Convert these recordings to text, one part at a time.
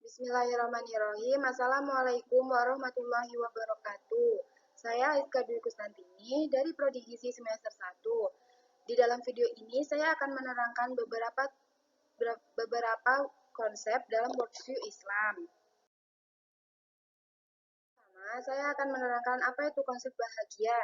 Bismillahirrahmanirrahim. Assalamualaikum warahmatullahi wabarakatuh. Saya Aiska Dwi Kusnantini dari Prodi Gizi semester 1. Di dalam video ini saya akan menerangkan beberapa konsep dalam worldview Islam. Pertama, saya akan menerangkan apa itu konsep bahagia.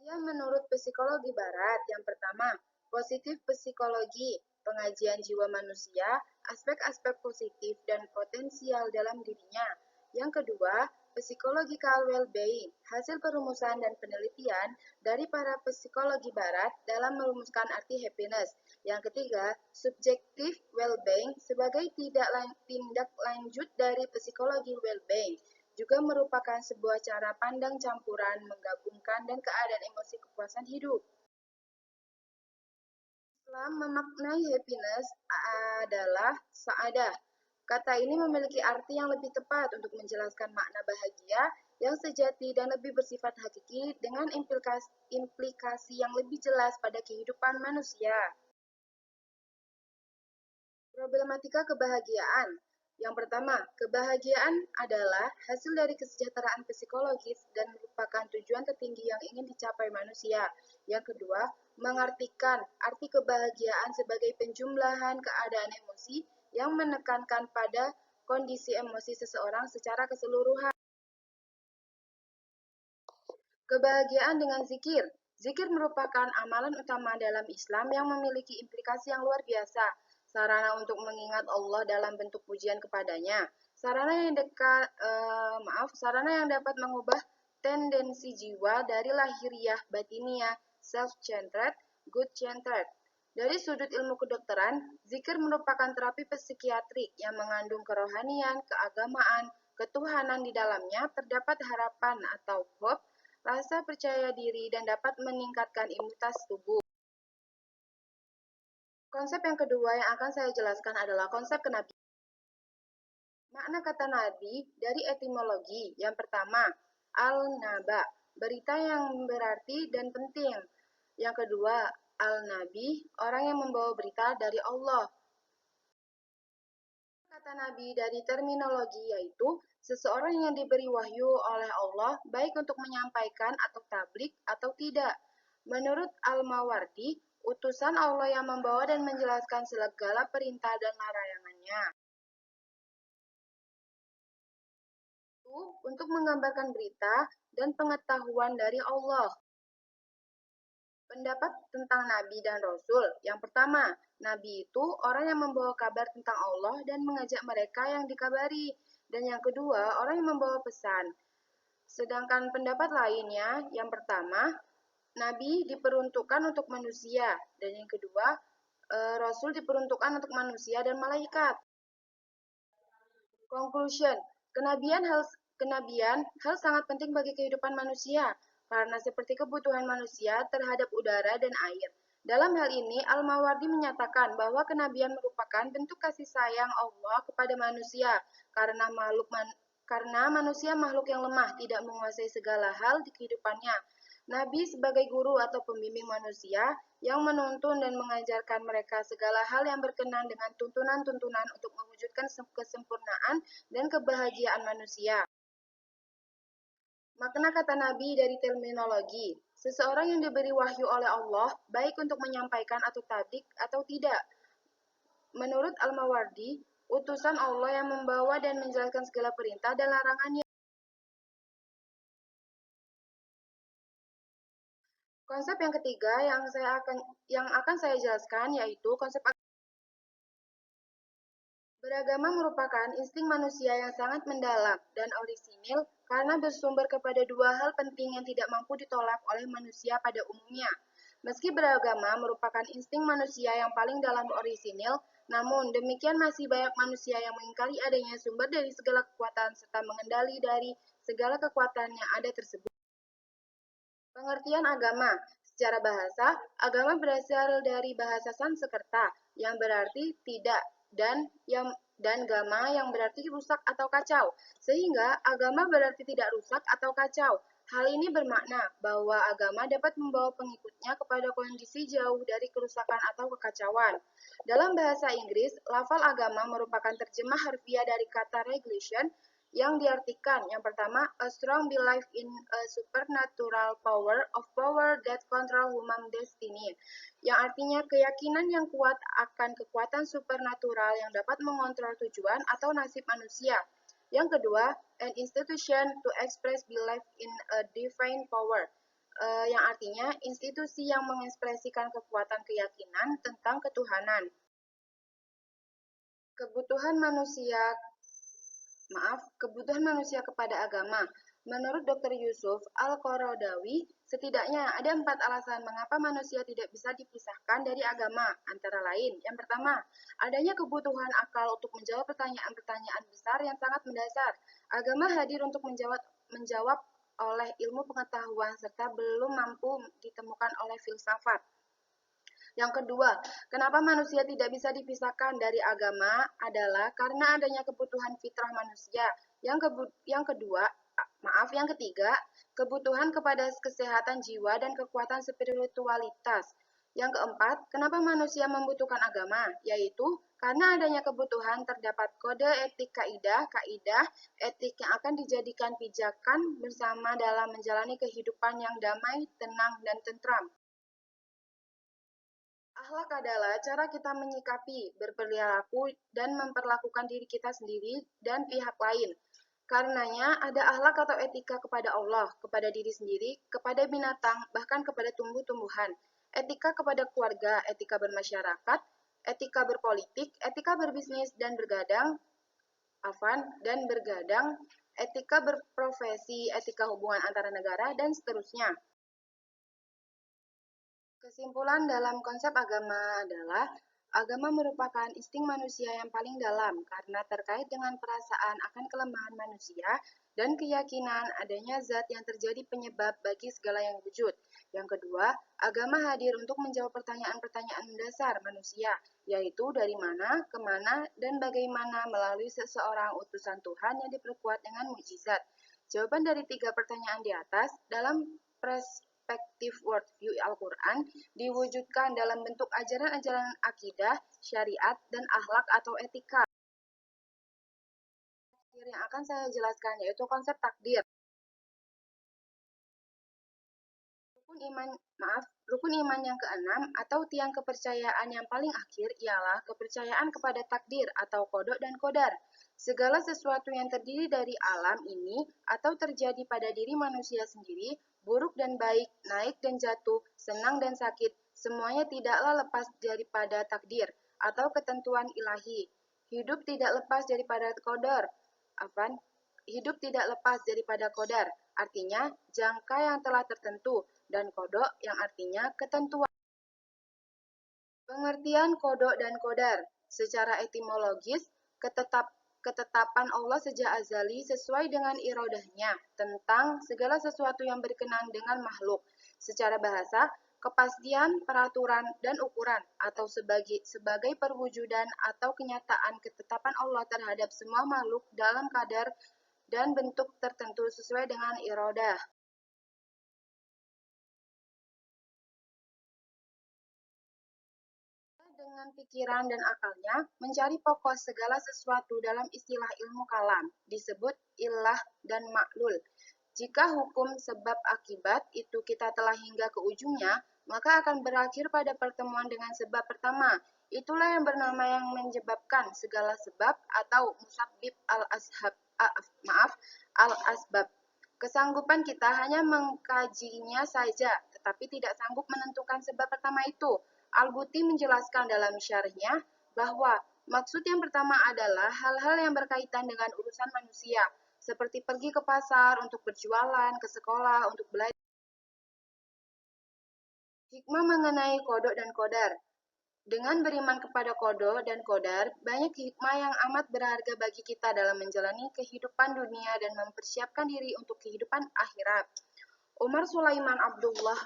Bahagia menurut psikologi barat, yang pertama, positif psikologi, pengajian jiwa manusia, aspek-aspek positif dan potensial dalam dirinya. Yang kedua, psychological well-being, hasil perumusan dan penelitian dari para psikologi barat dalam merumuskan arti happiness. Yang ketiga, subjective well-being sebagai tindak lanjut dari psikologi well-being, juga merupakan sebuah cara pandang campuran menggabungkan dan keadaan emosi kepuasan hidup. Islam memaknai happiness adalah sa'adah. Kata ini memiliki arti yang lebih tepat untuk menjelaskan makna bahagia yang sejati dan lebih bersifat hakiki dengan implikasi yang lebih jelas pada kehidupan manusia. Problematika kebahagiaan. Yang pertama, kebahagiaan adalah hasil dari kesejahteraan psikologis dan merupakan tujuan tertinggi yang ingin dicapai manusia. Yang kedua, mengartikan arti kebahagiaan sebagai penjumlahan keadaan emosi yang menekankan pada kondisi emosi seseorang secara keseluruhan. Kebahagiaan dengan zikir. Zikir merupakan amalan utama dalam Islam yang memiliki implikasi yang luar biasa. Sarana untuk mengingat Allah dalam bentuk pujian kepadanya. Sarana yang dapat mengubah tendensi jiwa dari lahiriah batiniah, self-centered, good-centered. Dari sudut ilmu kedokteran, zikir merupakan terapi psikiatrik yang mengandung kerohanian, keagamaan, ketuhanan di dalamnya, terdapat harapan atau hope, rasa percaya diri, dan dapat meningkatkan imunitas tubuh. Konsep yang kedua yang akan saya jelaskan adalah konsep kenabian. Makna kata nabi dari etimologi. Yang pertama, al-naba, berita yang berarti dan penting. Yang kedua, al-nabi, orang yang membawa berita dari Allah. Kata nabi dari terminologi yaitu seseorang yang diberi wahyu oleh Allah baik untuk menyampaikan atau tablik atau tidak. Menurut Al-Mawardi, utusan Allah yang membawa dan menjelaskan segala perintah dan larangannya. Itu untuk menggambarkan berita dan pengetahuan dari Allah. Pendapat tentang Nabi dan Rasul. Yang pertama, Nabi itu orang yang membawa kabar tentang Allah dan mengajak mereka yang dikabari. Dan yang kedua, orang yang membawa pesan. Sedangkan pendapat lainnya, yang pertama, Nabi diperuntukkan untuk manusia. Dan yang kedua, Rasul diperuntukkan untuk manusia dan malaikat. Conclusion, kenabian hal sangat penting bagi kehidupan manusia, karena seperti kebutuhan manusia terhadap udara dan air. Dalam hal ini, Al-Mawardi menyatakan bahwa kenabian merupakan bentuk kasih sayang Allah kepada manusia, karena manusia makhluk yang lemah, tidak menguasai segala hal di kehidupannya. Nabi sebagai guru atau pembimbing manusia yang menuntun dan mengajarkan mereka segala hal yang berkenan dengan tuntunan-tuntunan untuk mewujudkan kesempurnaan dan kebahagiaan manusia. Makna kata Nabi dari terminologi, seseorang yang diberi wahyu oleh Allah, baik untuk menyampaikan atau tablik atau tidak. Menurut Al-Mawardi, utusan Allah yang membawa dan menjelaskan segala perintah dan larangannya. Konsep yang ketiga yang akan saya jelaskan yaitu konsep beragama merupakan insting manusia yang sangat mendalam dan orisinil karena bersumber kepada dua hal penting yang tidak mampu ditolak oleh manusia pada umumnya. Meski beragama merupakan insting manusia yang paling dalam orisinil, namun demikian masih banyak manusia yang mengingkari adanya sumber dari segala kekuatan serta mengendali dari segala kekuatan yang ada tersebut. Pengertian agama. Secara bahasa, agama berasal dari bahasa Sanskerta yang berarti tidak dan gama yang berarti rusak atau kacau. Sehingga agama berarti tidak rusak atau kacau. Hal ini bermakna bahwa agama dapat membawa pengikutnya kepada kondisi jauh dari kerusakan atau kekacauan. Dalam bahasa Inggris, lafal agama merupakan terjemah harfiah dari kata regulation yang diartikan yang pertama, a strong belief in a supernatural power that control human destiny, yang artinya keyakinan yang kuat akan kekuatan supernatural yang dapat mengontrol tujuan atau nasib manusia. Yang kedua, an institution to express belief in a divine power, yang artinya institusi yang mengekspresikan kekuatan keyakinan tentang ketuhanan. Kebutuhan manusia kebutuhan manusia kepada agama. Menurut Dr. Yusuf Al-Qaradawi, setidaknya ada 4 alasan mengapa manusia tidak bisa dipisahkan dari agama, antara lain. Yang pertama, adanya kebutuhan akal untuk menjawab pertanyaan-pertanyaan besar yang sangat mendasar. Agama hadir untuk menjawab oleh ilmu pengetahuan serta belum mampu ditemukan oleh filsafat. Yang kedua, kenapa manusia tidak bisa dipisahkan dari agama adalah karena adanya kebutuhan fitrah manusia. Yang ketiga, kebutuhan kepada kesehatan jiwa dan kekuatan spiritualitas. Yang keempat, kenapa manusia membutuhkan agama? Yaitu karena adanya kebutuhan terdapat kode etik kaidah etik yang akan dijadikan pijakan bersama dalam menjalani kehidupan yang damai, tenang, dan tentram. Akhlak adalah cara kita menyikapi, berperilaku, dan memperlakukan diri kita sendiri dan pihak lain. Karenanya, ada akhlak atau etika kepada Allah, kepada diri sendiri, kepada binatang, bahkan kepada tumbuh-tumbuhan. Etika kepada keluarga, etika bermasyarakat, etika berpolitik, etika berbisnis dan bergadang, etika berprofesi, etika hubungan antara negara, dan seterusnya. Kesimpulan dalam konsep agama adalah agama merupakan insting manusia yang paling dalam karena terkait dengan perasaan akan kelemahan manusia dan keyakinan adanya zat yang terjadi penyebab bagi segala yang wujud. Yang kedua, agama hadir untuk menjawab pertanyaan-pertanyaan mendasar manusia, yaitu dari mana, kemana, dan bagaimana melalui seseorang utusan Tuhan yang diperkuat dengan mukjizat. Jawaban dari 3 pertanyaan di atas dalam perspektif worldview Al-Quran diwujudkan dalam bentuk ajaran-ajaran akidah, syariat, dan akhlak atau etika. Yang akan saya jelaskan yaitu konsep takdir. Rukun iman yang keenam atau tiang kepercayaan yang paling akhir ialah kepercayaan kepada takdir atau kodok dan kodar. Segala sesuatu yang terdiri dari alam ini atau terjadi pada diri manusia sendiri, buruk dan baik, naik dan jatuh, senang dan sakit, semuanya tidaklah lepas daripada takdir atau ketentuan ilahi. Hidup tidak lepas daripada kodar. Hidup tidak lepas daripada kodar, artinya jangka yang telah tertentu, dan kodok yang artinya ketentuan. Pengertian kodok dan kodar secara etimologis, ketetapan Allah sejak azali sesuai dengan irodahnya tentang segala sesuatu yang berkenan dengan makhluk. Secara bahasa, kepastian, peraturan, dan ukuran, atau sebagai perwujudan atau kenyataan ketetapan Allah terhadap semua makhluk dalam kadar dan bentuk tertentu sesuai dengan irodah. Dengan pikiran dan akalnya, mencari pokok segala sesuatu dalam istilah ilmu kalam, disebut illah dan maklul. Jika hukum sebab akibat itu kita telah hingga ke ujungnya, maka akan berakhir pada pertemuan dengan sebab pertama. Itulah yang bernama yang menyebabkan segala sebab atau musabbib al-asbab. Kesanggupan kita hanya mengkajinya saja, tetapi tidak sanggup menentukan sebab pertama itu. Al-Buti menjelaskan dalam syarahnya bahwa maksud yang pertama adalah hal-hal yang berkaitan dengan urusan manusia, seperti pergi ke pasar untuk berjualan, ke sekolah untuk belajar. Hikmah mengenai kodok dan kodar. Dengan beriman kepada kodok dan kodar, banyak hikmah yang amat berharga bagi kita dalam menjalani kehidupan dunia dan mempersiapkan diri untuk kehidupan akhirat. Umar Sulaiman Abdullah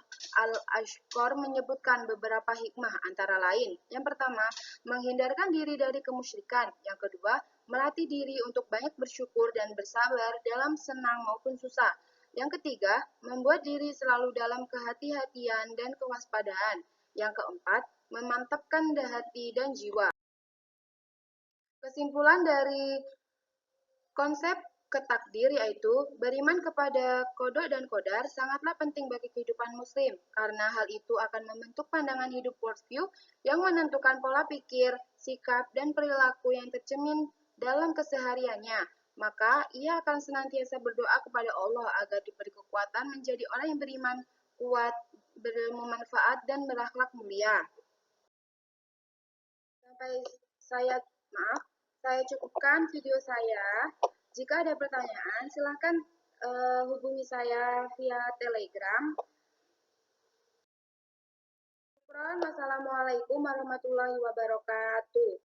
Al-Ashqar menyebutkan beberapa hikmah antara lain. Yang pertama, menghindarkan diri dari kemusyrikan. Yang kedua, melatih diri untuk banyak bersyukur dan bersabar dalam senang maupun susah. Yang ketiga, membuat diri selalu dalam kehati-hatian dan kewaspadaan. Yang keempat, memantapkan hati dan jiwa. Kesimpulan dari konsep ketakdir yaitu beriman kepada qada dan qadar sangatlah penting bagi kehidupan muslim karena hal itu akan membentuk pandangan hidup worldview yang menentukan pola pikir, sikap, dan perilaku yang tercermin dalam kesehariannya. Maka ia akan senantiasa berdoa kepada Allah agar diberi kekuatan menjadi orang yang beriman, kuat, bermanfaat, dan berakhlak mulia. Sampai saya, maaf, saya cukupkan video saya. Jika ada pertanyaan, silahkan hubungi saya via Telegram. Wassalamualaikum warahmatullahi wabarakatuh.